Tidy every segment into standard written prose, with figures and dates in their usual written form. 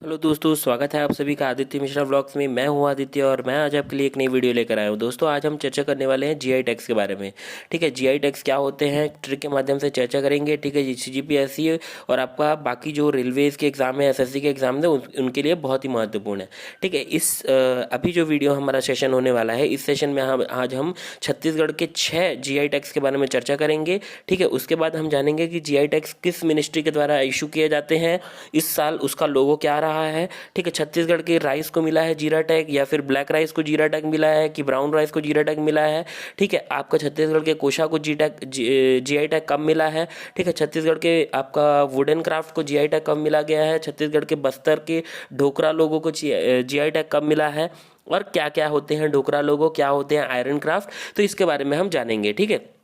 Hello दोस्तों, स्वागत है आप सभी का आदित्य मिश्रा व्लॉग्स में। मैं हूं आदित्य और मैं आज आपके लिए एक नई वीडियो लेकर आया हूं। दोस्तों, आज हम चर्चा करने वाले हैं जीआई टैग्स के बारे में। ठीक है, जीआई टैग्स क्या होते हैं ट्रिक के माध्यम से चर्चा करेंगे। ठीक है, सीजीपीएससी और आपका बाकी जो रेलवेज के एग्जाम है, एसएससी के एग्जाम है, उनके लिए बहुत ही महत्वपूर्ण है। ठीक है, अभी जो वीडियो हमारा सेशन होने वाला है, इस सेशन में आज हम छत्तीसगढ़ के 6 जीआई टैग्स के बारे में चर्चा करेंगे। ठीक है, उसके बाद हम जानेंगे कि जीआई टैग्स किस मिनिस्ट्री के द्वारा इशू किए जाते हैं, इस साल उसका लोगो क्या रहा है। ठीक है, छत्तीसगढ़ के राइस को मिला है जीरा टैग, या फिर ब्लैक राइस को जीरा टैग मिला है कि ब्राउन राइस को जीरा टैग मिला है। ठीक है, आपका छत्तीसगढ़ के कोशा को जीआई टैग कब मिला है। ठीक है, छत्तीसगढ़ के आपका वुडन क्राफ्ट को जीआई टैग कब मिला गया है। छत्तीसगढ़ के बस्तर के ढोकरा लोगों को जीआई टैग कब मिला है, और क्या क्या होते हैं ढोकरा लोगो, क्या होते हैं आयरन क्राफ्ट, तो इसके बारे में हम जानेंगे। ठीक है,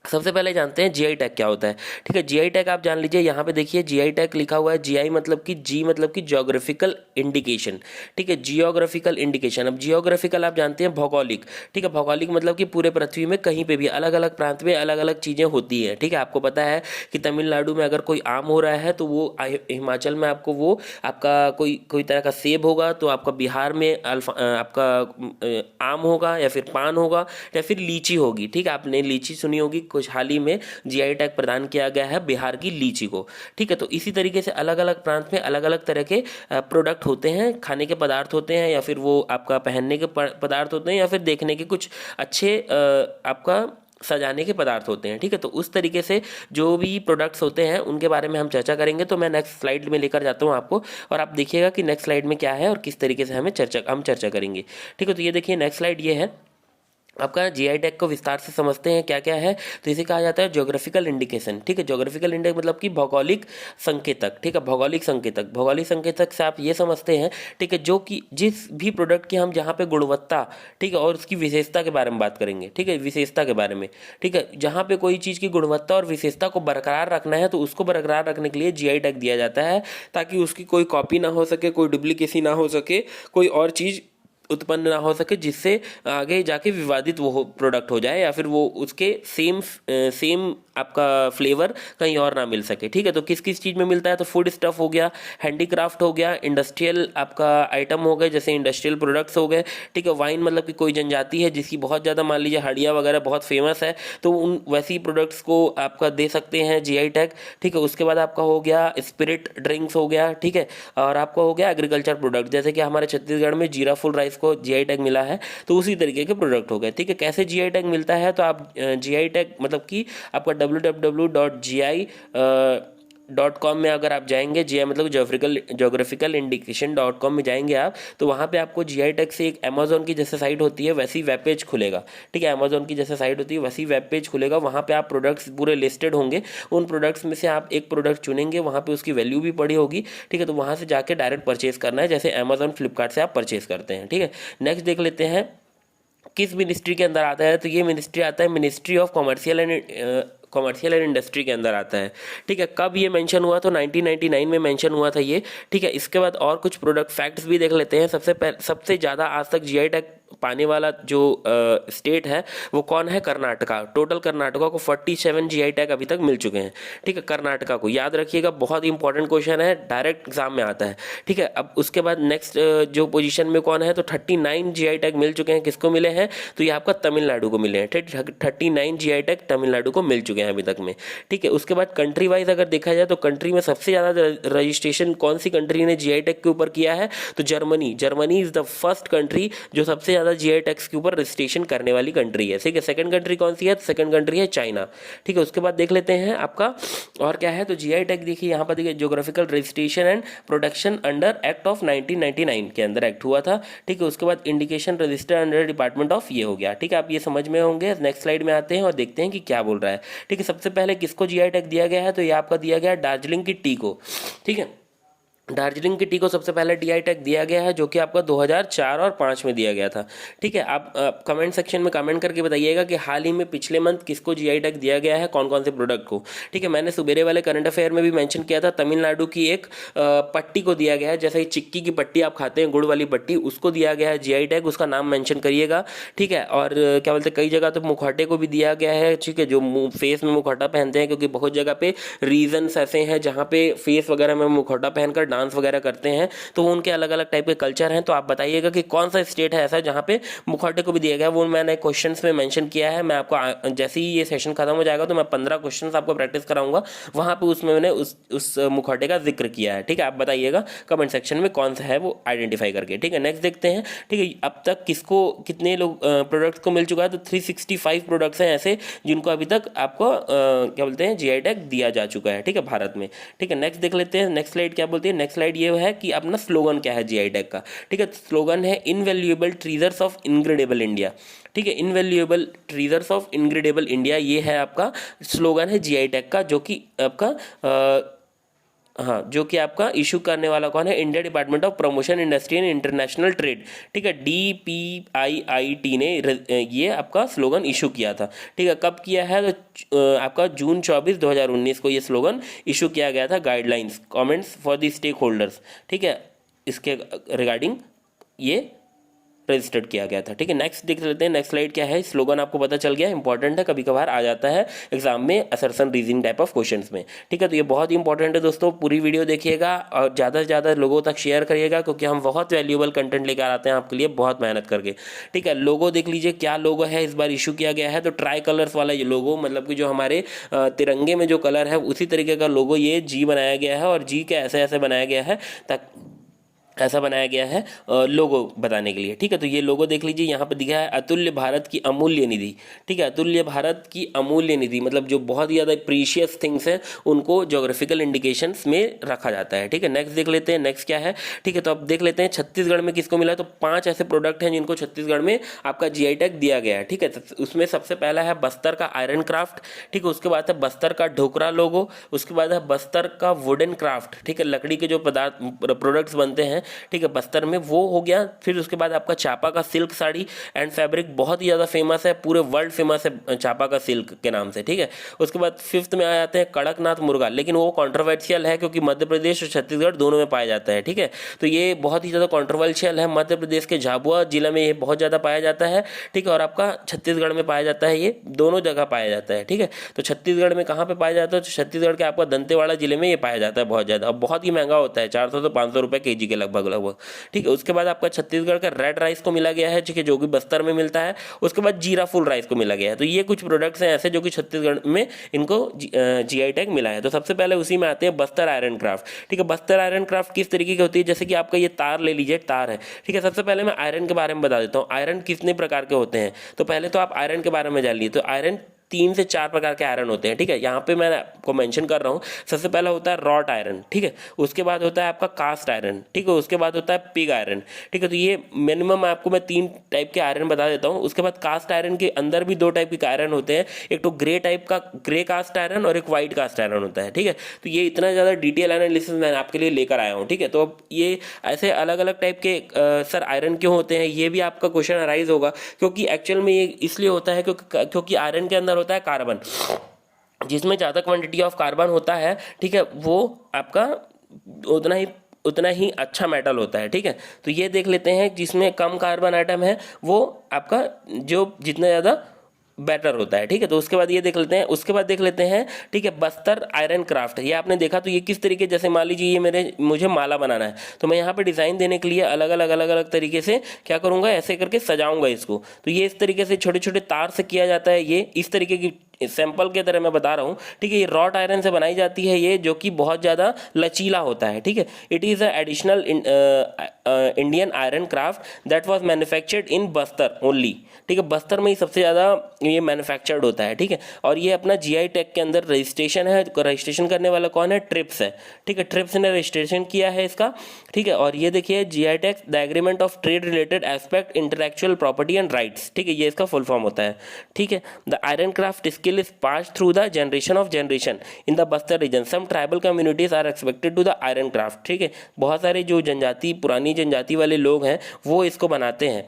सबसे पहले जानते हैं जीआई टैग क्या होता है। ठीक है, जीआई टैग आप जान लीजिए। यहाँ पे देखिए जीआई टैग लिखा हुआ है। जीआई मतलब कि जी मतलब कि ज्योग्राफिकल इंडिकेशन। ठीक है, जियोग्राफिकल इंडिकेशन। अब जियोग्राफिकल आप जानते हैं भौगोलिक। ठीक है, भौगोलिक मतलब कि पूरे पृथ्वी में कहीं पे भी अलग अलग प्रांत में अलग अलग चीज़ें होती हैं। ठीक है, आपको पता है कि तमिलनाडु में अगर कोई आम हो रहा है तो वो हिमाचल में आपको वो आपका कोई कोई तरह का सेब होगा, तो आपका बिहार में आपका आम होगा, या फिर पान होगा, या फिर लीची होगी। ठीक है, आपने लीची सुनी होगी, कुछ हाल ही में जीआई टैग प्रदान किया गया है बिहार की लीची को। ठीक है, तो इसी तरीके से अलग अलग प्रांत में अलग अलग तरह के प्रोडक्ट होते हैं, खाने के पदार्थ होते हैं, या फिर वो आपका पहनने के पदार्थ होते हैं, या फिर देखने के कुछ अच्छे आपका सजाने के पदार्थ होते हैं। ठीक है, तो उस तरीके से जो भी प्रोडक्ट्स होते हैं उनके बारे में हम चर्चा करेंगे। तो मैं नेक्स्ट स्लाइड में लेकर जाता हूँ आपको, और आप देखिएगा कि नेक्स्ट स्लाइड में क्या है और किस तरीके से हम चर्चा करेंगे। ठीक है, तो ये देखिए नेक्स्ट स्लाइड ये है। आपका जीआई टैग को विस्तार से समझते हैं क्या क्या है। तो इसे कहा जाता है ज्योग्राफिकल इंडिकेशन। ठीक है, ज्योग्राफिकल इंडिक मतलब कि भौगोलिक संकेतक। ठीक है, भौगोलिक संकेतक। भौगोलिक संकेतक से आप ये समझते हैं, ठीक है, जो कि जिस भी प्रोडक्ट की हम जहाँ पे गुणवत्ता, ठीक है, और उसकी विशेषता के बारे में बात करेंगे। ठीक है, विशेषता के बारे में। ठीक है, जहाँ पे कोई चीज़ की गुणवत्ता और विशेषता को बरकरार रखना है तो उसको बरकरार रखने के लिए जीआई टैग दिया जाता है, ताकि उसकी कोई कॉपी ना हो सके, कोई डुप्लीकेसी ना हो सके, कोई और चीज़ उत्पन्न ना हो सके जिससे आगे जाके विवादित वो प्रोडक्ट हो जाए, या फिर वो उसके सेम आपका फ्लेवर कहीं और ना मिल सके। ठीक है, तो किस किस चीज़ में मिलता है, तो फूड स्टफ हो गया, हैंडीक्राफ्ट हो गया, इंडस्ट्रियल आपका आइटम हो गए, जैसे इंडस्ट्रियल प्रोडक्ट्स हो गए। ठीक है, वाइन मतलब कि कोई जनजाति है जिसकी बहुत ज़्यादा, मान लीजिए हड़िया वगैरह बहुत फेमस है, तो उन वैसी प्रोडक्ट्स को आपका दे सकते हैं जीआई टैग। ठीक है, उसके बाद आपका हो गया स्पिरिट ड्रिंक्स हो गया। ठीक है, और आपका हो गया एग्रीकल्चर प्रोडक्ट, जैसे कि हमारे छत्तीसगढ़ में जीरा फुल राइस को जीआई टैग मिला है, तो उसी तरीके के प्रोडक्ट हो गए। ठीक है, कैसे जीआई टैग मिलता है, तो आप जीआई टैग मतलब कि आपका www.gi.com में अगर आप जाएंगे, जीआई मतलब जोग्राफिकल इंडिकेशन .com में जाएंगे आप, तो वहाँ पे आपको जीआई टैग से एक अमेजोन की जैसे साइट होती है वैसी वेब पेज खुलेगा। ठीक है, अमेजोन की जैसे साइट होती है वैसी वेब पेज खुलेगा, वहाँ पे आप प्रोडक्ट्स पूरे लिस्टेड होंगे। उन प्रोडक्ट्स में से आप एक प्रोडक्ट चुनेंगे, वहाँ पे उसकी वैल्यू भी पड़ी होगी। ठीक है, तो वहाँ से जाके डायरेक्ट परचेज करना है, जैसे अमेजोन फ्लिपकार्ट से आप परचेज करते हैं। ठीक है, नेक्स्ट देख लेते हैं किस मिनिस्ट्री के अंदर आता है। तो ये मिनिस्ट्री आता है ministry of commercial and industry के अंदर आता है। ठीक है, कब ये मेंशन हुआ, तो 1999 में मेंशन हुआ था ये। ठीक है, इसके बाद और कुछ प्रोडक्ट फैक्ट्स भी देख लेते हैं। सबसे ज़्यादा आज तक जीआई टैग पाने वाला जो स्टेट है वो कौन है, कर्नाटका। टोटल कर्नाटका को 47 जीआई टैग अभी तक मिल चुके हैं। ठीक है, कर्नाटका को याद रखिएगा, बहुत ही इंपॉर्टेंट क्वेश्चन है, डायरेक्ट एग्जाम में आता है। ठीक है, अब उसके बाद नेक्स्ट जो पोजीशन में कौन है, तो 39 जीआई टैग मिल चुके हैं। किसको मिले हैं, तो ये आपका तमिलनाडु को मिले हैं। ठीक, 39 जीआई टैग तमिलनाडु को मिल चुके हैं अभी तक में। ठीक है, उसके बाद कंट्री वाइज अगर देखा जाए तो कंट्री में सबसे ज़्यादा रजिस्ट्रेशन कौन सी कंट्री ने जीआई टैग के ऊपर किया है, तो Germany. Germany is the first country जो सबसे ज़्यादा जीआई टैक्स के ऊपर रजिस्ट्रेशन करने वाली कंट्री है। ठीक है, सेकंड कंट्री कौन सी है, सेकंड कंट्री है चाइना। ठीक है, उसके बाद देख लेते हैं आपका और क्या है, तो जीआई टैग देखिए यहाँ पर देखिए geographical registration and protection under act of 1999 के अंदर एक्ट हुआ था। ठीक है, उसके बाद indication register under department of ये हो गया। ठीक है, आप ये समझ में होंगे। नेक्स्ट स्लाइड में आते हैं और देखते हैं कि क्या बोल रहा है। ठीक है, सबसे पहले किसको जीआई टैग दिया गया है, तो ये आपका दिया गया है दार्जिलिंग की टी को। ठीक है, दार्जिलिंग की टी को सबसे पहले टीआई टैग दिया गया है, जो कि आपका 2004 और 5 में दिया गया था। ठीक है, आप कमेंट सेक्शन में कमेंट करके बताइएगा कि हाल ही में पिछले मंथ किसको जीआई टैग दिया गया है, कौन कौन से प्रोडक्ट को। ठीक है, मैंने सुबेरे वाले करंट अफेयर में भी मेंशन किया था, तमिलनाडु की एक पट्टी को दिया गया है, जैसे चिक्की की पट्टी आप खाते हैं, गुड़ वाली पट्टी, उसको दिया गया है जीआई टैग, उसका नाम मेंशन करिएगा। ठीक है, और क्या बोलते हैं, कई जगह तो मुखौटे को भी दिया गया है। ठीक है, जो फेस में मुखौटा पहनते हैं, क्योंकि बहुत जगह पे रीजन्स ऐसे हैं जहाँ पे फेस वगैरह में मुखौटा पहनकर डांस वगैरह करते हैं, तो वो उनके अलग अलग टाइप के कल्चर हैं। तो आप बताइएगा कि कौन सा स्टेट है ऐसा जहाँ पे मुखौटे को भी दिया गया, वो मैंने क्वेश्चंस में मेंशन किया है। मैं आपको जैसे ही ये सेशन खत्म हो जाएगा तो मैं 15 क्वेश्चंस आपको प्रैक्टिस कराऊंगा, वहाँ पे उसमें मैंने उस मुखौटे का जिक्र किया है। ठीक है, आप बताइएगा कमेंट सेक्शन में कौन सा है वो आइडेंटिफाई करके। ठीक है, नेक्स्ट देखते हैं। ठीक है, अब तक किसको कितने लोग प्रोडक्ट्स को मिल चुका है, तो 365 प्रोडक्ट्स हैं ऐसे जिनको अभी तक आपको क्या बोलते हैं जीआई टैग दिया जा चुका है। ठीक है, भारत में। ठीक है, नेक्स्ट देख लेते हैं। नेक्स्ट स्लाइड क्या बोलती है। नेक्स्ट स्लाइड ये है कि अपना स्लोगन क्या है जीआई टैग का। ठीक है, स्लोगन है invaluable treasures of incredible India. ठीक है, invaluable treasures of incredible India, ये है आपका स्लोगन है जीआई टैग का, जो कि आपका हाँ, जो कि आपका इशू करने वाला कौन है, India department of promotion industry and international trade. ठीक है, DPIIT ने ये आपका स्लोगन इशू किया था। ठीक है, कब किया है, तो आपका जून 24 2019 को ये स्लोगन इशू किया गया था। Guidelines comments for the stakeholders, ठीक है, इसके रिगार्डिंग ये रजिस्टर्ड किया गया था। ठीक है, नेक्स्ट देख लेते हैं। नेक्स्ट स्लाइड क्या है। स्लोगन आपको पता चल गया, इंपॉर्टेंट है, कभी कभार आ जाता है एग्जाम में assertion reasoning type of questions में। ठीक है, तो ये बहुत ही इंपॉर्टेंट है दोस्तों, पूरी वीडियो देखिएगा और ज़्यादा से ज़्यादा लोगों तक शेयर करिएगा, क्योंकि हम बहुत वैल्यूएबल कंटेंट लेकर आते हैं आपके लिए बहुत मेहनत करके। ठीक है, लोगो देख लीजिए क्या लोगो है इस बार इशू किया गया है, तो ट्राई कलर्स वाला ये लोगो, मतलब कि जो हमारे तिरंगे में जो कलर है उसी तरीके का लोगो ये जी बनाया गया है, और जी के ऐसे ऐसे बनाया गया है, ऐसा बनाया गया है लोगो बताने के लिए। ठीक है, तो ये लोगो देख लीजिए, यहाँ पे दिखा है अतुल्य भारत की अमूल्य निधि। ठीक है, अतुल्य भारत की अमूल्य निधि मतलब जो बहुत ही ज़्यादा प्रीशियस थिंग्स हैं उनको जोग्राफिकल इंडिकेशंस में रखा जाता है। ठीक है, नेक्स्ट देख लेते हैं। नेक्स्ट क्या है। ठीक है, तो अब देख लेते हैं छत्तीसगढ़ में किसको मिला है, तो 5 ऐसे प्रोडक्ट हैं जिनको छत्तीसगढ़ में आपका जीआई टैग दिया गया है। ठीक है, तो उसमें सबसे पहला है बस्तर का आयरन क्राफ्ट। ठीक है, उसके बाद है बस्तर का ढोकरा लोगो, उसके बाद है बस्तर का वुडन क्राफ्ट। ठीक है, लकड़ी के जो पदार्थ प्रोडक्ट्स बनते हैं, ठीक है, बस्तर में वो हो गया। फिर उसके बाद आपका चापा का सिल्क साड़ी एंड फैब्रिक बहुत ही ज़्यादा फेमस है, पूरे वर्ल्ड फेमस है चापा का सिल्क के नाम से। ठीक है, उसके बाद 5th में आ जाते हैं कड़कनाथ मुर्गा, लेकिन वो कॉन्ट्रोवर्शियल है क्योंकि मध्य प्रदेश और छत्तीसगढ़ दोनों में पाया जाता है। ठीक है, तो ये बहुत ही ज़्यादा कॉन्ट्रोवर्शियल है। मध्य प्रदेश के झाबुआ जिला में ये बहुत ज़्यादा पाया जाता है। ठीक है, और आपका छत्तीसगढ़ में पाया जाता है, ये दोनों जगह पाया जाता है। ठीक है, तो छत्तीसगढ़ में कहाँ पे पाया जाता है, तो छत्तीसगढ़ के आपका दंतेवाड़ा जिले में ये पाया जाता है बहुत ज़्यादा, और बहुत ही महंगा होता है, 400 से 500 रुपये kg के लगभग। ठीक है, उसके बाद आपका छत्तीसगढ़ का रेड राइस को मिला गया है, ठीक है, जो कि बस्तर में मिलता है। उसके बाद जीरा फुल राइस को मिला गया है। तो ये कुछ प्रोडक्ट्स हैं ऐसे जो कि छत्तीसगढ़ में इनको जीआई टैग मिला है। तो सबसे पहले उसी में आते हैं बस्तर आयरन क्राफ्ट। ठीक है, बस्तर आयरन क्राफ्ट किस तरीके की होती है, जैसे कि आपका ये तार ले लीजिए, तार है। ठीक है, सबसे पहले मैं आयरन के बारे में बता देता हूँ, आयरन कितने प्रकार के होते हैं। तो पहले तो आप आयरन के बारे में जान लीजिए। तो आयरन 3 से 4 प्रकार के आयरन होते हैं। ठीक है, यहाँ पे मैं आपको मेंशन कर रहा हूँ। सबसे पहला होता है रॉट आयरन। ठीक है, उसके बाद होता है आपका कास्ट आयरन। ठीक है, उसके बाद होता है पिग आयरन। ठीक है, तो ये मिनिमम आपको मैं 3 टाइप के आयरन बता देता हूँ। उसके बाद कास्ट आयरन के अंदर भी 2 टाइप के आयरन होते हैं, एक तो ग्रे टाइप का ग्रे कास्ट आयरन और एक व्हाइट कास्ट आयरन होता है। ठीक है, तो ये इतना ज़्यादा डिटेल एनालिसिस मैं आपके लिए लेकर आया हूँ। ठीक है, तो अब ये ऐसे अलग अलग टाइप के सर आयरन क्यों होते हैं, ये भी आपका क्वेश्चन अराइज होगा, क्योंकि एक्चुअल में ये इसलिए होता है क्योंकि आयरन के अंदर होता है कार्बन, जिसमें ज़्यादा क्वांटिटी ऑफ कार्बन होता है। ठीक है, वो आपका उतना ही अच्छा मेटल होता है। ठीक है, तो ये देख लेते हैं, जिसमें कम कार्बन आइटम है वो आपका जो जितना ज़्यादा बेटर होता है। ठीक है, तो उसके बाद ये देख लेते हैं। उसके बाद देख लेते हैं, ठीक है, बस्तर आयरन क्राफ्ट। ये आपने देखा, तो ये किस तरीके, जैसे मान लीजिए ये मुझे माला बनाना है, तो मैं यहाँ पे डिज़ाइन देने के लिए अलग अलग तरीके से क्या करूँगा, ऐसे करके सजाऊंगा इसको। तो ये इस तरीके से छोटे छोटे तार से किया जाता है, ये इस तरीके की सैंपल के तरह मैं बता रहा हूँ। ठीक है, ये रॉट आयरन से बनाई जाती है, ये जो कि बहुत ज़्यादा लचीला होता है। ठीक है, it is a additional Indian iron craft that was manufactured in Bastar only. ठीक है, बस्तर में ही सबसे ज़्यादा ये मैन्युफैक्चर्ड होता है। ठीक है, और ये अपना जीआई टैग के अंदर रजिस्ट्रेशन है। रजिस्ट्रेशन करने वाला कौन है, ट्रिप्स है। ठीक है, ट्रिप्स ने रजिस्ट्रेशन किया है इसका। ठीक है, और ये देखिए GI tag the agreement of trade related aspect intellectual property and rights. ठीक है, ये इसका फुल फॉर्म होता है। ठीक है, the iron craft skill is passed through the generation of generation in the Bastar region. Some tribal communities are expected to the iron craft. ठीक है, बहुत सारे जो जनजाति पुरानी जनजाति वाले लोग हैं वो इसको बनाते हैं।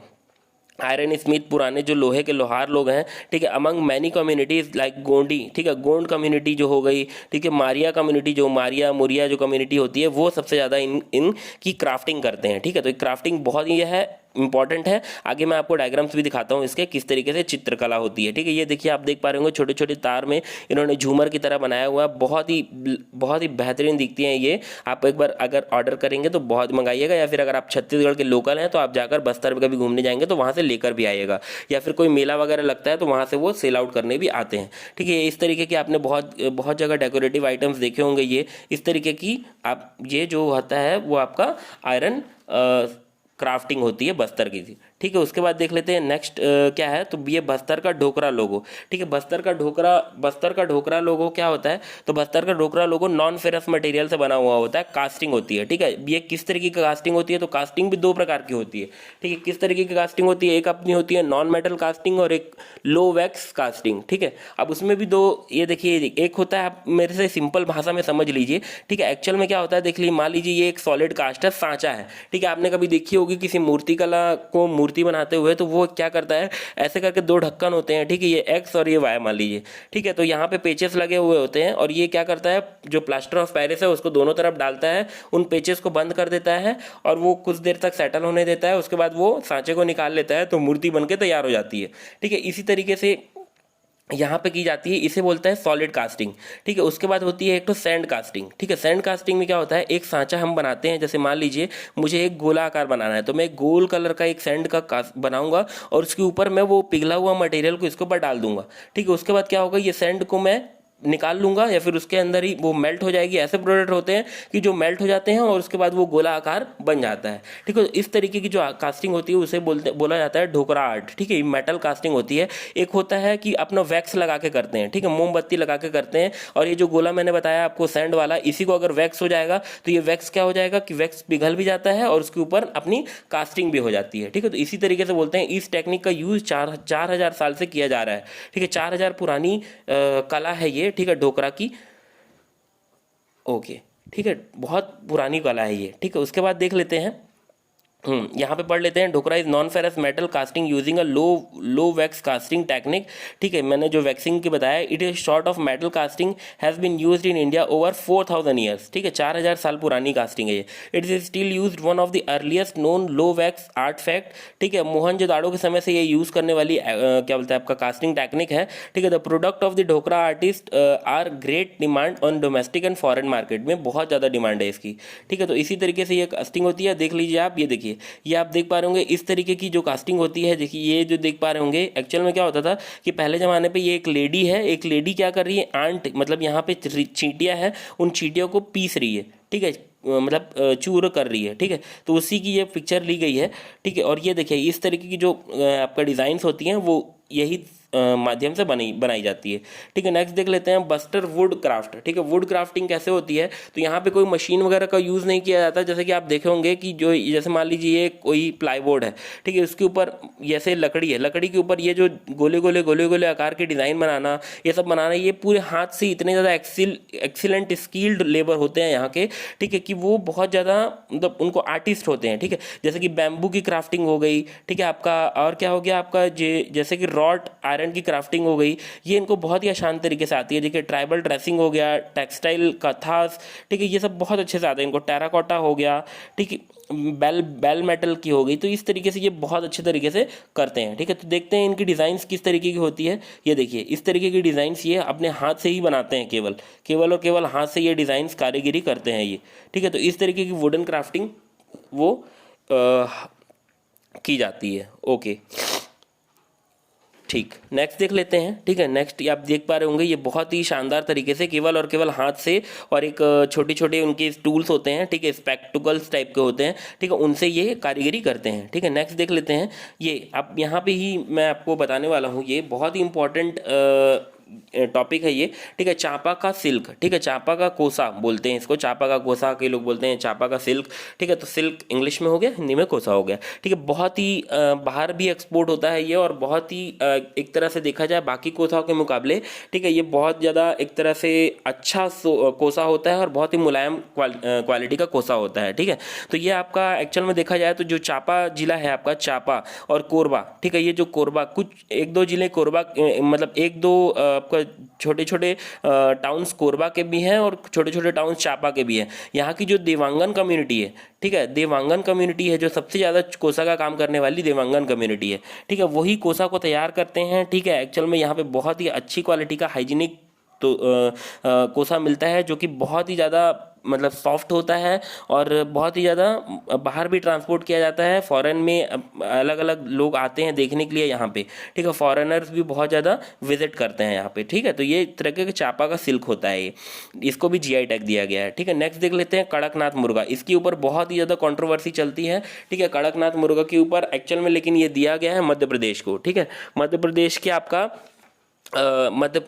आयरन स्मिथ पुराने जो लोहे के लोहार लोग हैं। ठीक है, among many communities like Gondi. ठीक है, गोंड कम्युनिटी जो हो गई। ठीक है, मारिया कम्युनिटी, जो मारिया मुरिया जो कम्युनिटी होती है वो सबसे ज़्यादा इन की क्राफ्टिंग करते हैं। ठीक है, तो क्राफ्टिंग बहुत ही है इंपॉर्टेंट है। आगे मैं आपको डायग्राम्स भी दिखाता हूँ इसके किस तरीके से चित्रकला होती है, ठीक है। ये देखिए आप देख पा रहे होंगे छोटे छोटे तार में इन्होंने झूमर की तरह बनाया हुआ है, बहुत ही बेहतरीन दिखती हैं ये। आप एक बार अगर ऑर्डर करेंगे तो बहुत मंगाइएगा, या फिर अगर आप छत्तीसगढ़ के लोकल हैं तो आप जाकर बस्तर में कभी घूमने जाएंगे तो वहाँ से लेकर भी आइएगा, या फिर कोई मेला वगैरह लगता है तो वहाँ से वो सेल आउट करने भी आते हैं, ठीक है। इस तरीके के आपने बहुत बहुत जगह डेकोरेटिव आइटम्स देखे होंगे, ये इस तरीके की आप ये जो होता है वो आपका आयरन क्राफ्टिंग होती है बस्तर की, ठीक है। उसके बाद देख लेते हैं नेक्स्ट क्या है, तो ये बस्तर का ढोकरा लोगो, ठीक है। बस्तर का ढोकरा लोगो क्या होता है, तो बस्तर का ढोकरा लोगो नॉन फेरस मटेरियल से बना हुआ होता है, कास्टिंग होती है, ठीक है। ये किस तरीके की कास्टिंग होती है, तो कास्टिंग भी दो प्रकार की होती है, ठीक है। किस तरीके की कास्टिंग होती है, एक अपनी होती है नॉन मेटल कास्टिंग और एक लो वैक्स कास्टिंग, ठीक है। अब उसमें भी दो, ये देखिए एक होता है, आप मेरे से सिंपल भाषा में समझ लीजिए, ठीक है। एक्चुअल में क्या होता है देख लीजिए, मान लीजिए ये एक सॉलिड कास्ट है, सांचा है, ठीक है। आपने कभी देखी होगी किसी मूर्तिकला को मूर्ति बनाते हुए, तो वो क्या करता है ऐसे करके दो ढक्कन होते हैं, ठीक है, ये एक्स और ये वाई मान लीजिए, ठीक है। तो यहाँ पे पेचेस लगे हुए होते हैं और ये क्या करता है, जो प्लास्टर ऑफ पेरिस है उसको दोनों तरफ डालता है, उन पेचेस को बंद कर देता है और वो कुछ देर तक सेटल होने देता है, उसके बाद वो सांचे को निकाल लेता है, तो मूर्ति बनके तैयार हो जाती है, ठीक है। इसी तरीके से यहाँ पे की जाती है, इसे बोलता है सॉलिड कास्टिंग, ठीक है। उसके बाद होती है एक तो सैंड कास्टिंग, ठीक है। सैंड कास्टिंग में क्या होता है, एक सांचा हम बनाते हैं, जैसे मान लीजिए मुझे एक गोला आकार बनाना है, तो मैं एक गोल कलर का एक सैंड का बनाऊंगा और उसके ऊपर मैं वो पिघला हुआ मटेरियल को इसके ऊपर डाल दूंगा, ठीक है। उसके बाद क्या होगा, ये सैंड को मैं निकाल लूंगा या फिर उसके अंदर ही वो मेल्ट हो जाएगी। ऐसे प्रोडक्ट होते हैं कि जो मेल्ट हो जाते हैं और उसके बाद वो गोला आकार बन जाता है, ठीक है। इस तरीके की जो कास्टिंग होती है उसे बोला जाता है ढोकरा आर्ट, ठीक है। मेटल कास्टिंग होती है। एक होता है कि अपना वैक्स लगा के करते हैं, ठीक है, मोमबत्ती लगा के करते हैं, और ये जो गोला मैंने बताया आपको सैंड वाला, इसी को अगर वैक्स हो जाएगा तो ये वैक्स क्या हो जाएगा कि वैक्स पिघल भी जाता है और उसके ऊपर अपनी कास्टिंग भी हो जाती है, ठीक है। तो इसी तरीके से बोलते हैं इस टेक्निक का यूज 4000 साल से किया जा रहा है, ठीक है। 4000 पुरानी कला है ये, ठीक है, ढोकरा की, ओके, ठीक है, बहुत पुरानी कला है ये, ठीक है। उसके बाद देख लेते हैं, यहाँ पे पढ़ लेते हैं, Dhokra is non ferrous metal casting using a low wax casting technique, ठीक है। मैंने जो वैक्सिंग की बताया, it is short of metal casting has been used in India over 4000 years, ठीक है। 4000 साल पुरानी कास्टिंग है ये। It is still used, one of the earliest known low wax artefact, ठीक है। मोहनजोदाड़ो के समय से ये यूज़ करने वाली क्या बोलते हैं आपका कास्टिंग टेक्निक है, ठीक है। The product of the Dhokra artist are great demand on domestic and foreign market में, बहुत ज़्यादा डिमांड है इसकी, ठीक है। तो इसी तरीके से ये कास्टिंग होती है, देख लीजिए आप, ये देखिए, ये आप देख पा रहे होंगे इस तरीके की जो कास्टिंग होती है। देखिए ये जो देख पा रहे होंगे, एक्चुअल में क्या होता था कि पहले ज़माने पे ये एक लेडी है, एक लेडी क्या कर रही है, आंट मतलब यहाँ पे चींटियाँ है, उन चींटियों को पीस रही है, ठीक है, मतलब चूर कर रही है, ठीक है। तो उसी की ये पिक्चर ली गई है, ठीक है। और ये देखिए इस तरीके की जो आपका डिज़ाइंस होती हैं वो यही माध्यम से बनाई जाती है, ठीक है। नेक्स्ट देख लेते हैं बस्तर वुड क्राफ्ट, ठीक है। वुड क्राफ्टिंग कैसे होती है, तो यहाँ पे कोई मशीन वगैरह का यूज़ नहीं किया जाता। जैसे कि आप देखे होंगे कि जो जैसे मान लीजिए ये कोई प्लाईवुड है, ठीक है, उसके ऊपर जैसे लकड़ी है, लकड़ी के ऊपर ये जो गोले गोले आकार के डिज़ाइन बनाना, ये सब बनाना, ये पूरे हाथ से इतने ज़्यादा एक्सीलेंट स्किल्ड लेबर होते हैं यहाँ के, ठीक है, कि वो बहुत ज़्यादा मतलब उनको आर्टिस्ट होते हैं, ठीक है। जैसे कि बैम्बू की क्राफ्टिंग हो गई, ठीक है, आपका और क्या हो गया आपका जैसे कि रॉड आयरन की क्राफ्टिंग हो गई, ये इनको बहुत ही आसान तरीके से आती है। देखिए ट्राइबल ड्रेसिंग हो गया, टेक्सटाइल कथास, ठीक है, ये सब बहुत अच्छे से आते हैं इनको। टेराकोटा हो गया, ठीक है, बेल मेटल की हो गई, तो इस तरीके से ये बहुत अच्छे तरीके से करते हैं, ठीक है। तो देखते हैं इनकी डिज़ाइंस किस तरीके की होती है। ये देखिए इस तरीके की डिज़ाइंस ये अपने हाथ से ही बनाते हैं, केवल और केवल हाथ से ये डिज़ाइंस कारीगिरी करते हैं ये, ठीक है। तो इस तरीके की वुडन क्राफ्टिंग वो की जाती है, ओके, ठीक। नेक्स्ट देख लेते हैं, ठीक है। नेक्स्ट आप देख पा रहे होंगे ये बहुत ही शानदार तरीके से केवल और केवल हाथ से, और एक छोटे छोटे उनके टूल्स होते हैं, ठीक है, स्पेक्टिकल्स टाइप के होते हैं, ठीक है, उनसे ये कारीगरी करते हैं, ठीक है। नेक्स्ट देख लेते हैं, ये अब यहाँ पे ही मैं आपको बताने वाला हूँ, ये बहुत ही इंपॉर्टेंट टॉपिक है ये, ठीक है। चांपा का सिल्क, ठीक है, चांपा का कोसा बोलते हैं इसको, चांपा का कोसा, कई लोग बोलते हैं चांपा का सिल्क, ठीक है। तो सिल्क इंग्लिश में हो गया, हिंदी में कोसा हो गया, ठीक है। बहुत ही बाहर भी एक्सपोर्ट होता है ये, और बहुत ही एक तरह से देखा जाए बाकी कोसाओं के मुकाबले, ठीक है, ये बहुत ज़्यादा एक तरह से अच्छा कोसा होता है और बहुत ही मुलायम क्वालिटी का कोसा होता है, ठीक है। तो ये आपका एक्चुअल में देखा जाए तो जो चांपा जिला है आपका, चांपा और कोरबा, ठीक है, ये जो कोरबा, कुछ एक दो जिले कोरबा मतलब एक दो आपका छोटे छोटे टाउन्स कोरबा के भी हैं और छोटे छोटे टाउन्स चापा के भी हैं। यहाँ की जो देवांगन कम्युनिटी है, ठीक है, देवांगन कम्युनिटी है जो सबसे ज़्यादा कोसा का काम करने वाली देवांगन कम्युनिटी है, ठीक है, वही कोसा को तैयार करते हैं। ठीक है, एक्चुअल में यहाँ पे बहुत ही अच्छी क्वालिटी का हाइजीनिक तो कोसा मिलता है जो कि बहुत ही ज़्यादा मतलब सॉफ्ट होता है और बहुत ही ज़्यादा बाहर भी ट्रांसपोर्ट किया जाता है। फॉरेन में अलग अलग लोग आते हैं देखने के लिए यहाँ पे, ठीक है, फॉरेनर्स भी बहुत ज़्यादा विजिट करते हैं यहाँ पे। ठीक है, तो ये एक तरह के चापा का सिल्क होता है, ये इसको भी जीआई टैग दिया गया है। ठीक है, नेक्स्ट देख लेते हैं कड़कनाथ मुर्गा। इसके ऊपर बहुत ही ज़्यादा कंट्रोवर्सी चलती है, ठीक है, कड़कनाथ मुर्गा के ऊपर एक्चुअल में, लेकिन ये दिया गया है मध्य प्रदेश को। ठीक है, मध्य प्रदेश के आपका मध्य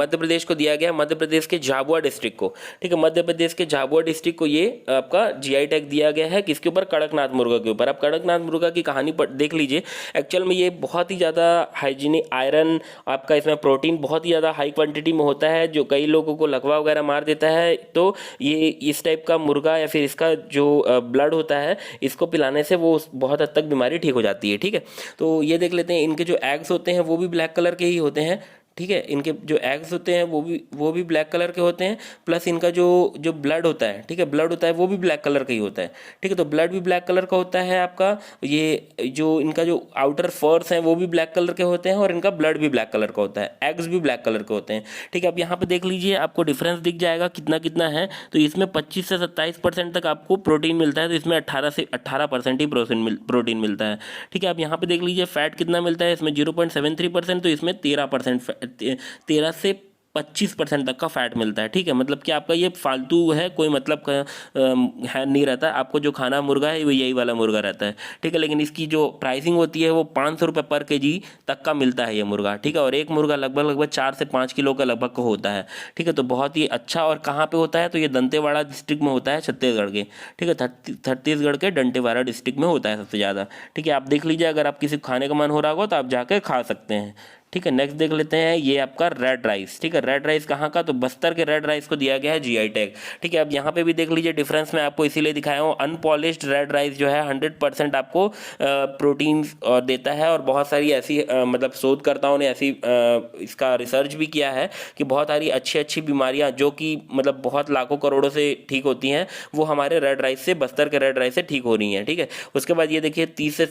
प्रदेश को दिया गया, मध्य प्रदेश के झाबुआ डिस्ट्रिक्ट को। ठीक है, मध्य प्रदेश के झाबुआ डिस्ट्रिक्ट को ये आपका जीआई टैग दिया गया है। किसके ऊपर? कड़कनाथ मुर्गा के ऊपर। आप कड़कनाथ मुर्गा की कहानी पर देख लीजिए। एक्चुअल में ये बहुत ही ज़्यादा हाइजीनिक, आयरन आपका इसमें प्रोटीन बहुत ही ज़्यादा हाई क्वांटिटी में होता है जो कई लोगों को लकवा वगैरह मार देता है। तो ये इस टाइप का मुर्गा या फिर इसका जो ब्लड होता है इसको पिलाने से वो बहुत हद तक बीमारी ठीक हो जाती है। ठीक है, तो ये देख लेते हैं। इनके जो एग्स होते हैं वो भी ब्लैक कलर के ही होते हैं। ठीक है, इनके जो एग्स होते हैं वो भी ब्लैक कलर के होते हैं, प्लस इनका जो ब्लड होता है, ठीक है, ब्लड होता है वो भी ब्लैक कलर का ही होता है। ठीक है, तो ब्लड भी ब्लैक कलर का होता है आपका। ये जो इनका जो आउटर फर्स हैं वो भी ब्लैक कलर के होते हैं और इनका ब्लड भी ब्लैक कलर का होता है, एग्स भी ब्लैक कलर के होते हैं। ठीक है, अब यहाँ पे देख लीजिए, आपको डिफरेंस दिख जाएगा कितना कितना है। तो इसमें 25 से 27% तक आपको प्रोटीन मिलता है, तो इसमें 18 से 18% ही प्रोटीन मिलता है। ठीक है, अब यहाँ पे देख लीजिए फैट कितना मिलता है, इसमें 0.73%, तो इसमें 13 से 25% तक का फैट मिलता है। ठीक है, मतलब कि आपका ये फालतू है, कोई मतलब का है नहीं रहता। आपको जो खाना मुर्गा है वो यही वाला मुर्गा रहता है। ठीक है, लेकिन इसकी जो प्राइसिंग होती है वो 500 रुपये पर केजी तक का मिलता है ये मुर्गा। ठीक है, और एक मुर्गा लगभग 4 से 5 किलो का लगभग को होता है। ठीक है, तो बहुत ही अच्छा। और कहाँ पे होता है? तो ये दंतेवाड़ा डिस्ट्रिक्ट में होता है, छत्तीसगढ़ के। ठीक है, छत्तीसगढ़ के दंतेवाड़ा डिस्ट्रिक्ट में होता है सबसे ज़्यादा। ठीक है, आप देख लीजिए, अगर आप किसी खाने का मन हो रहा होगा तो आप जाकर खा सकते हैं। ठीक है, नेक्स्ट देख लेते हैं, ये आपका रेड राइस। ठीक है, रेड राइस कहाँ का? तो बस्तर के रेड राइस को दिया गया है जीआई टैग। ठीक है, अब यहाँ पे भी देख लीजिए डिफरेंस मैं आपको इसीलिए दिखाया हूँ। अनपॉलिश्ड रेड राइस जो है 100% आपको प्रोटीन देता है। और बहुत सारी ऐसी मतलब शोधकर्ताओं ने ऐसी इसका रिसर्च भी किया है कि बहुत सारी अच्छी अच्छी बीमारियाँ जो कि मतलब बहुत लाखों करोड़ों से ठीक होती हैं, वो हमारे रेड राइस से, बस्तर के रेड राइस से ठीक हो रही हैं। ठीक है, उसके बाद ये देखिए 30 से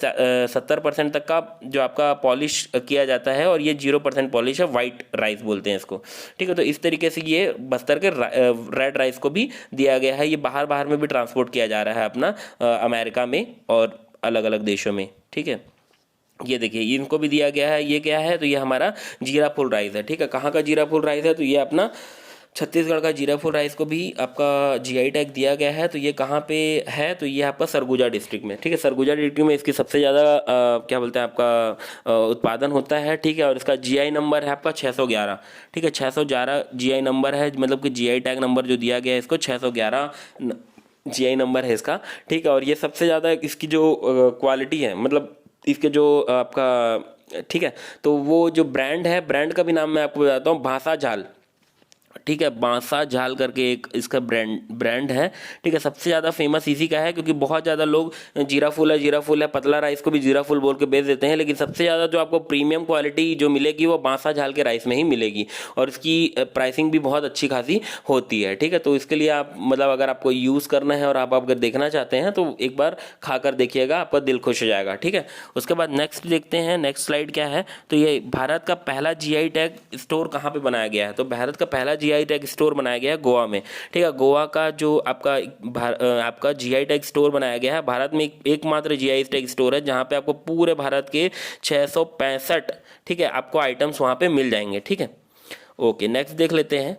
70% तक का जो आपका पॉलिश किया जाता है, और ये 0% पॉलिश है, वाइट राइस बोलते हैं इसको। ठीक है, तो इस तरीके से ये बस्तर के रेड राइस को भी दिया गया है। ये बाहर में भी ट्रांसपोर्ट किया जा रहा है अपना अमेरिका में और अलग अलग देशों में। ठीक है, ये देखिए इनको भी दिया गया है। ये क्या है? तो ये हमारा जीरा फुल राइस है। ठीक है, कहाँ का जीरा फुल राइस है? तो ये अपना छत्तीसगढ़ का जीरा फुल राइस को भी आपका जीआई टैग दिया गया है। तो ये कहाँ पे है? तो ये आपका सरगुजा डिस्ट्रिक्ट में। ठीक है, सरगुजा डिस्ट्रिक्ट में इसकी सबसे ज़्यादा क्या बोलते हैं आपका उत्पादन होता है। ठीक है, और इसका जीआई नंबर है आपका 611। ठीक है, 611 जीआई नंबर है, मतलब कि जीआई टैग नंबर जो दिया गया है इसको 611 जीआई नंबर है इसका। ठीक है, और ये सबसे ज़्यादा इसकी जो क्वालिटी है, मतलब इसके जो आपका, ठीक है, तो वो जो ब्रांड है, ब्रांड का भी नाम मैं आपको बताता हूँ, भाषा झाल। ठीक है, बांसा झाल करके एक इसका ब्रांड है। ठीक है, सबसे ज़्यादा फेमस इसी का है, क्योंकि बहुत ज़्यादा लोग जीरा फुल है, पतला राइस को भी जीरा फुल बोल के बेच देते हैं, लेकिन सबसे ज़्यादा जो आपको प्रीमियम क्वालिटी जो मिलेगी वो बांसा झाल के राइस में ही मिलेगी, और इसकी प्राइसिंग भी बहुत अच्छी खासी होती है। ठीक है, तो इसके लिए आप मतलब अगर आपको यूज़ करना है और आप अगर देखना चाहते हैं तो एक बार खा कर देखिएगा, आपका दिल खुश हो जाएगा। ठीक है, उसके बाद नेक्स्ट देखते हैं, नेक्स्ट स्लाइड क्या है? तो ये भारत का पहला जीआई टैग स्टोर कहाँ पर बनाया गया है? तो भारत का पहला जीआई टैग स्टोर बनाया गया है गोवा में। ठीक है, गोवा का जो आपका जीआई टैग स्टोर बनाया गया है, भारत में एकमात्र जीआई टैग स्टोर है जहां पे आपको पूरे भारत के 665 ठीक है आपको आइटम्स वहां पे मिल जाएंगे। ठीक है, ओके, नेक्स्ट देख लेते हैं।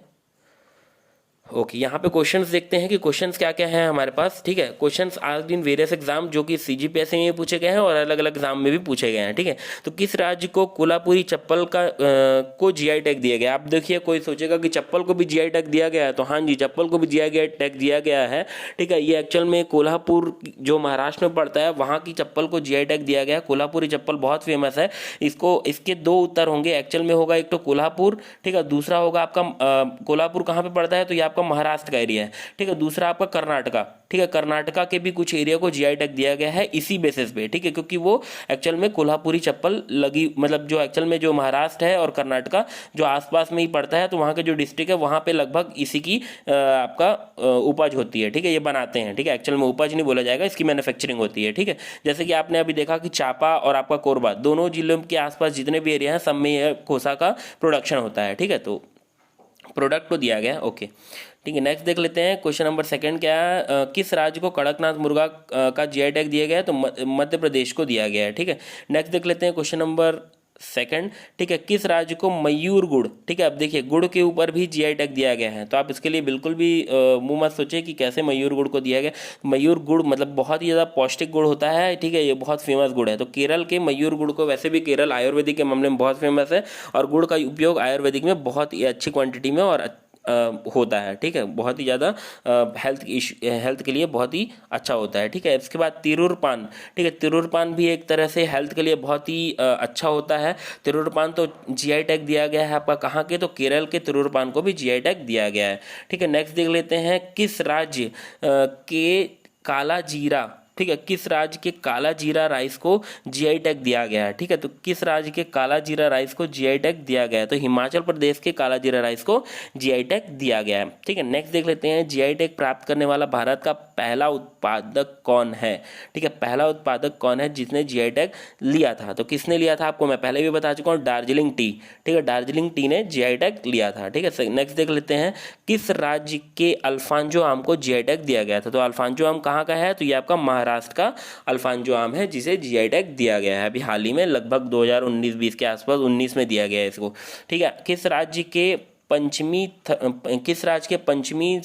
ओके, यहाँ पे क्वेश्चंस देखते हैं कि क्वेश्चंस क्या क्या हैं हमारे पास। ठीक है, questions asked in various exam, जो कि सीजीपीएससी में पूछे गए हैं और अलग अलग एग्जाम में भी पूछे गए हैं। ठीक है, तो किस राज्य को कोल्हापुरी चप्पल को जीआई टैग दिया गया? आप देखिए, कोई सोचेगा कि चप्पल को भी जीआई टैग दिया गया है, तो हाँ जी, चप्पल को भी जीआई टैग दिया गया है। ठीक है, ये एक्चुअल में कोल्हापुर जो महाराष्ट्र में पड़ता है वहाँ की चप्पल को जीआई टैग दिया गया है। कोल्हापुरी चप्पल बहुत फेमस है। इसके दो उत्तर होंगे एक्चुअल में, होगा एक तो कोल्हापुर, ठीक है, दूसरा होगा आपका कोल्हापुर कहाँ पे पड़ता है? तो ये आपका आपका महाराष्ट्र का एरिया है, ठीक है। दूसरा आपका कर्नाटका, ठीक है, कर्नाटका के भी कुछ एरिया को जीआई टैग दिया गया है इसी बेसिस पे, ठीक है, क्योंकि वो एक्चुअल में कोल्हापुरी चप्पल लगी, मतलब जो एक्चुअल में जो महाराष्ट्र है और कर्नाटका जो आसपास में ही पड़ता है, तो वहाँ के जो डिस्ट्रिक्ट है वहाँ पे लगभग इसी की आपका उपज होती है, ठीक है, ये बनाते हैं, ठीक है। एक्चुअल में उपज नहीं बोला जाएगा, इसकी मैन्युफैक्चरिंग होती है, ठीक है। जैसे कि आपने अभी देखा कि चापा और आपका कोरबा दोनों जिलों के आसपास जितने भी एरिया हैं सब में यह कोसा का प्रोडक्शन होता है, ठीक है। तो प्रोडक्ट को दिया गया, ओके, ठीक है। नेक्स्ट देख लेते हैं क्वेश्चन नंबर सेकंड क्या है, किस राज्य को कड़कनाथ मुर्गा का जीआई टैग दिया गया है, तो मध्य प्रदेश को दिया गया है, ठीक है। नेक्स्ट देख लेते हैं क्वेश्चन नंबर सेकंड, ठीक है, किस राज्य को मयूर गुड़, ठीक है। अब देखिए गुड़ के ऊपर भी जीआई टैग दिया गया है, तो आप इसके लिए बिल्कुल भी मुंह मत सोचे कि कैसे मयूर गुड़ को दिया गया। मयूर गुड़ मतलब बहुत ही ज़्यादा पौष्टिक गुड़ होता है, ठीक है, ये बहुत फेमस गुड़ है। तो केरल के मयूर गुड़ को, वैसे भी केरल आयुर्वेदिक के मामले में बहुत फेमस है और गुड़ का उपयोग आयुर्वेदिक में बहुत ही अच्छी क्वांटिटी में और होता है, ठीक है, बहुत ही ज़्यादा हेल्थ के लिए बहुत ही अच्छा होता है, ठीक है। इसके बाद तिरुर पान, ठीक है, तिरुर पान भी एक तरह से हेल्थ के लिए बहुत ही अच्छा होता है। तिरुर पान तो जीआई टैग दिया गया है आपका कहाँ के, तो केरल के तिरुर पान को भी जीआई टैग दिया गया है, ठीक है। नेक्स्ट देख लेते हैं किस राज्य के काला जीरा, ठीक है, किस राज्य के काला जीरा राइस को जीआई टैग दिया गया है, ठीक है। तो किस राज्य के काला जीरा राइस को जीआई टैग दिया गया है, तो हिमाचल प्रदेश के काला जीरा राइस को जीआई टैग दिया गया है, ठीक है। नेक्स्ट देख लेते हैं जीआई टैग प्राप्त करने वाला भारत का पहला उत्पादक कौन है, ठीक है, पहला उत्पादक कौन है जिसने जीआई टैग लिया था, तो किसने लिया था आपको मैं पहले भी बता चुका हूँ, दार्जिलिंग टी, ठीक है, दार्जिलिंग टी ने जीआई टैग लिया था, ठीक है। नेक्स्ट देख लेते हैं किस राज्य के अल्फांजो आम को जीआई टैग दिया गया था, तो अल्फांजो आम कहाँ का है, तो ये आपका महाराष्ट्र का अल्फांजो आम है जिसे जीआई टैग दिया गया है अभी हाल ही में, लगभग 2019-20 के आसपास 19 में दिया गया है इसको, ठीक है। किस राज्य के पंचमी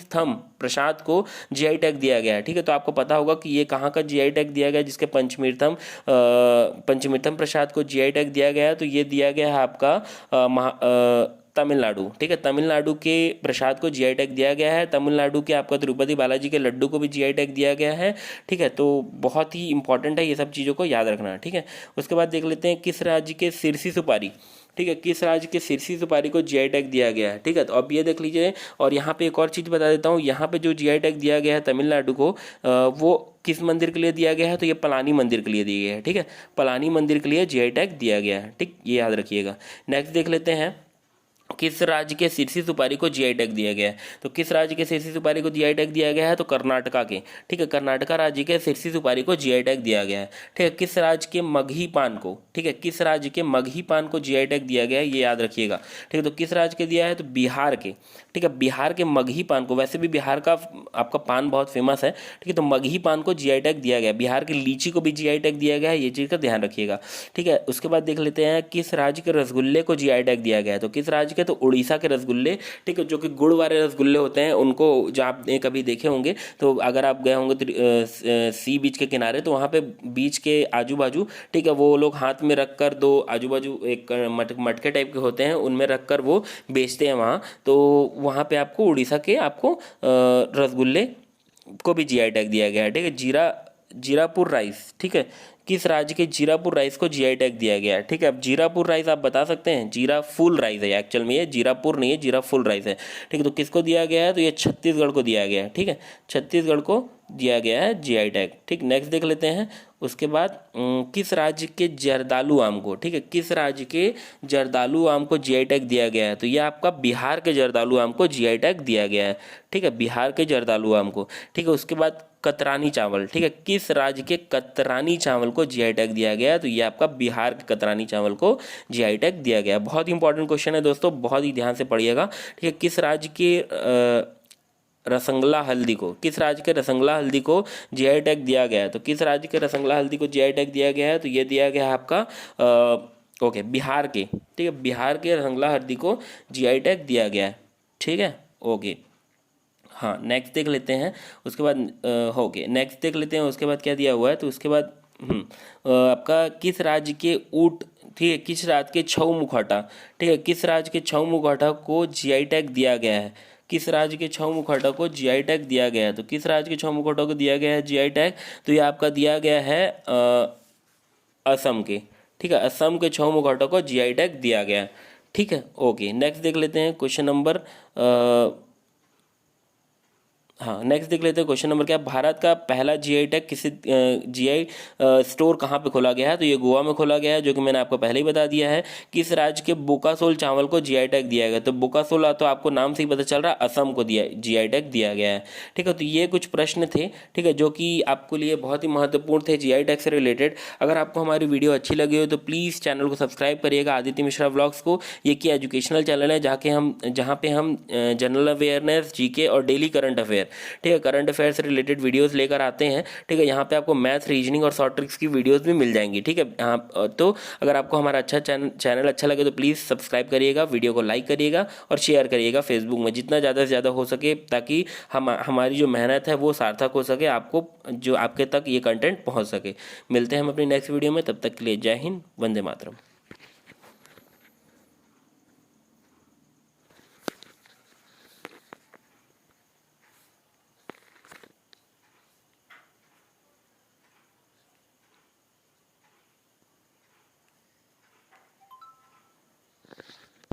थम प्रसाद को जीआई टैग दिया गया है, ठीक है। तो आपको पता होगा कि ये कहाँ का जीआई टैग दिया गया है, जिसके पंचमीर्थम प्रसाद को जीआई टैग दिया गया है, तो ये दिया गया है आपका तमिलनाडु, ठीक है, तमिलनाडु के प्रसाद को जीआई टैग दिया गया है। तमिलनाडु के आपका तिरुपति बालाजी के लड्डू को भी जीआई टैग दिया गया है, ठीक है। तो बहुत ही इंपॉर्टेंट है ये सब चीज़ों को याद रखना, ठीक है। उसके बाद देख लेते हैं किस राज्य के सिरसी सुपारी, ठीक है, किस राज्य के सिरसी सुपारी को जीआई टैग दिया गया है, ठीक है। तो अब ये देख लीजिए, और यहाँ पे एक और चीज़ बता देता हूँ, यहाँ पे जो जीआई टैग दिया गया है तमिलनाडु को, वो किस मंदिर के लिए दिया गया है, तो ये पलानी मंदिर के लिए दिया गया है, ठीक है, पलानी मंदिर के लिए जीआई टैग दिया गया है, ठीक, ये याद रखिएगा। नेक्स्ट देख लेते हैं किस राज्य के सिरसी सुपारी को जीआई टैग दिया गया है, तो किस राज्य के सिरसी सुपारी को जीआई टैग दिया गया है, तो कर्नाटका के, ठीक है, कर्नाटका राज्य के सिरसी सुपारी को जीआई टैग दिया गया है, ठीक है। किस राज्य के मगही पान को, ठीक है, किस राज्य के मगही पान को जीआई टैग दिया गया है, ये याद रखिएगा, ठीक है। तो किस राज्य के दिया है, तो बिहार के, ठीक है, बिहार के मगही पान को, वैसे भी बिहार का आपका पान बहुत फेमस है, ठीक है, तो मगही पान को जीआई टैग दिया गया है। बिहार की लीची को भी जीआई टैग दिया गया है, ये चीज़ का ध्यान रखिएगा, ठीक है। उसके बाद देख लेते हैं किस राज्य के रसगुल्ले को जीआई टैग दिया गया है, तो किस राज्य के, तो उड़ीसा के रसगुल्ले, ठीक है, जो कि गुड़ वाले रसगुल्ले होते हैं, उनको जो आपने कभी देखे होंगे, तो अगर आप गए होंगे सी बीच के किनारे, तो वहाँ पे बीच के आजू बाजू, ठीक है, वो लोग हाथ में रख कर दो आजू बाजू एक मटके टाइप के होते हैं, उनमें रख कर वो बेचते हैं वहाँ, तो वहाँ पे आपको उड़ीसा के आपको रसगुल्ले को भी जीआई टैग दिया गया है, ठीक है। जीरापुर राइस, ठीक है, किस राज्य के जीरापुर राइस को जीआई टैग दिया गया है, ठीक है। अब जीरापुर राइस आप बता सकते हैं, जीरा फुल राइस है एक्चुअल में, ये जीरापुर नहीं है, जीरा फुल राइस है, ठीक है। तो किसको दिया गया है, तो ये छत्तीसगढ़ को दिया गया है, ठीक है, छत्तीसगढ़ को दिया गया है जीआई टैग, ठीक। नेक्स्ट देख लेते हैं उसके बाद किस राज्य के जर्दालू आम को, ठीक है, किस राज्य के जर्दालू आम को जीआई टैग दिया गया है, तो ये आपका बिहार के जर्दालू आम को जीआई टैग दिया गया है, ठीक है, बिहार के जर्दालू आम को, ठीक है। उसके बाद कतरानी चावल, ठीक है, किस राज्य के कतरानी चावल को जीआई टैग दिया गया है, तो ये आपका बिहार के कतरानी चावल को जीआई टैग दिया गया है। बहुत इंपॉर्टेंट क्वेश्चन है दोस्तों, बहुत ही ध्यान से पढ़िएगा, ठीक है। किस राज्य के रसंगला हल्दी को, किस राज्य के रसंगला हल्दी को जीआई टैग दिया गया है, तो किस राज्य के रसंगला हल्दी को जीआई टैग दिया गया है, तो ये दिया गया है आपका ओके बिहार के, ठीक है, बिहार के रसंगला हल्दी को जीआई टैग दिया गया है, ठीक है, ओके। हाँ नेक्स्ट देख लेते हैं उसके बाद ओके नेक्स्ट देख लेते हैं उसके बाद क्या दिया हुआ है, तो उसके बाद आपका किस राज्य के ऊँट, ठीक है, किस राज्य के छऊ मुखौटा, ठीक है, किस राज्य के छऊ मुखौटा को जीआई टैग दिया गया है, किस राज्य के छऊ मुखौटा को जीआई टैग दिया गया है, तो किस राज्य के छऊ मुखौटा को दिया गया है जीआई टैग, तो ये आपका दिया गया है असम के, ठीक है, असम के छऊ मुखौटा को जीआई टैग दिया गया है, ठीक है, ओके। नेक्स्ट देख लेते हैं क्वेश्चन नंबर हाँ, नेक्स्ट देख लेते हैं क्वेश्चन नंबर क्या, भारत का पहला जीआई टैग किसी जीआई स्टोर कहाँ पे खोला गया है? तो ये गोवा में खोला गया है, जो कि मैंने आपको पहले ही बता दिया है। किस राज्य के बोकासोल चावल को जीआई टैग दिया गया? तो बोकासोल तो आपको नाम से ही पता चल रहा है, असम को दिया जीआई टैग दिया गया है। ठीक है, तो ये कुछ प्रश्न थे, ठीक है, जो कि आपको लिए बहुत ही महत्वपूर्ण थे जीआई टैग से रिलेटेड। अगर आपको हमारी वीडियो अच्छी लगी हो तो प्लीज़ चैनल को सब्सक्राइब करिएगा, आदित्य मिश्रा व्लॉग्स को। ये की एजुकेशनल चैनल है जहाँ पे हम जनरल अवेयरनेस, जीके और डेली करंट अफेयर, ठीक है, करंट अफेयर से रिलेटेड वीडियोस लेकर आते हैं। ठीक है, यहाँ पे आपको मैथ, रीजनिंग और शॉर्ट ट्रिक्स की वीडियोस भी मिल जाएंगी। ठीक है, तो अगर आपको हमारा चैनल अच्छा लगे तो प्लीज़ सब्सक्राइब करिएगा, वीडियो को लाइक करिएगा और शेयर करिएगा फेसबुक में, जितना ज़्यादा से ज़्यादा हो सके, ताकि हमारी जो मेहनत है वो सार्थक हो सके, आपको जो आपके तक ये कंटेंट पहुँच सके। मिलते हैं हम अपनी नेक्स्ट वीडियो में, तब तक के लिए जय हिंद, वंदे मातरम।